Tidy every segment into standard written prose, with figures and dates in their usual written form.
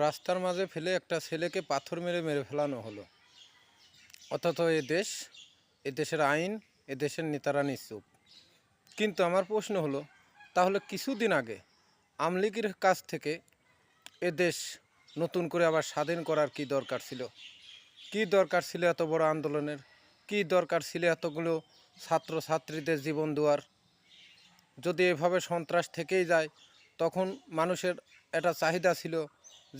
রাস্তার মাঝে ফেলে একটা ছেলেকে পাথর মেরে মেরে ফেলানো হলো, অথচ এ দেশের আইন, এ দেশের নেতারা নিশ্চুপ। কিন্তু আমার প্রশ্ন হলো, তাহলে কিছুদিন আগে আওয়ামী লীগের কাছ থেকে এ দেশ নতুন করে আবার স্বাধীন করার কি দরকার ছিল? কি দরকার ছিল এত বড় আন্দোলনের? কি দরকার ছিল এতগুলো ছাত্রছাত্রীদের জীবন দেওয়ার? যদি এভাবে সন্ত্রাস থেকেই যায়, তখন মানুষের একটা চাহিদা ছিল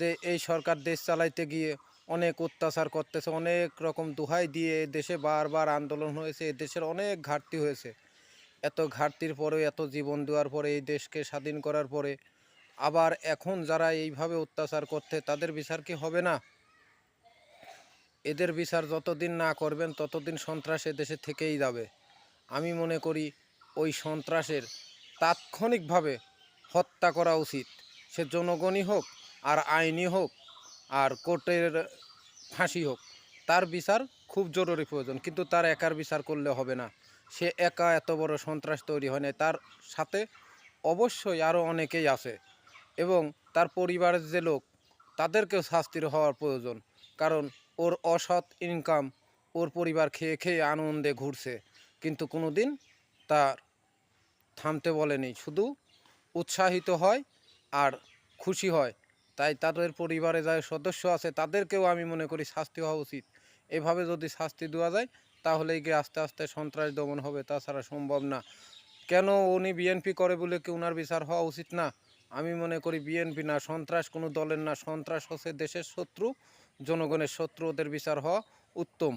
যে এই সরকার দেশ চালাইতে গিয়ে অনেক অত্যাচার করতেছে, অনেক রকম দোহাই দিয়ে দেশে বারবার আন্দোলন হয়েছে, এই দেশের অনেক ঘাটতি হয়েছে। এত ঘাটতির পরে, এত জীবন দেওয়ার পরে, এই দেশকে স্বাধীন করার পরে আবার এখন যারা এইভাবে অত্যাচার করতে, তাদের বিচার কি হবে না? এদের বিচার যতদিন না করবেন ততদিন সন্ত্রাস এ দেশে থেকেই যাবে। আমি মনে করি ওই সন্ত্রাসের তাৎক্ষণিকভাবে হত্যা করা উচিত। সে জনগণই হোক, আর আইনই হোক, আর কোর্টের ফাঁসি হোক, তার বিচার খুব জরুরি প্রয়োজন। কিন্তু তার একার বিচার করলে হবে না। সে একা এত বড় সন্ত্রাস তৈরি হয় না, তার সাথে অবশ্যই আরও অনেকেই আছে, এবং তার পরিবারের যে লোক, তাদেরকেও শাস্তির হওয়ার প্রয়োজন। কারণ ওর অসৎ ইনকাম, ওর পরিবার খেয়ে খেয়ে আনন্দে ঘুরছে, কিন্তু কোনো দিন তার থামতে বলেনি, শুধু উৎসাহিত হয় আর খুশি হয়। তাই তাদের পরিবারে যারা সদস্য আছে তাদেরকেও আমি মনে করি শাস্তি হওয়া উচিত। এভাবে যদি শাস্তি দেওয়া যায়, তাহলেই গিয়ে আস্তে আস্তে সন্ত্রাস দমন হবে, তাছাড়া সম্ভব না। কেন উনি বিএনপি করে বলে কি ওনার বিচার হওয়া উচিত না? আমি মনে করি বিএনপি না, সন্ত্রাস কোনো দলের না, সন্ত্রাস হচ্ছে দেশের শত্রু, জনগণের শত্রু, ওদের বিচার হওয়া উত্তম।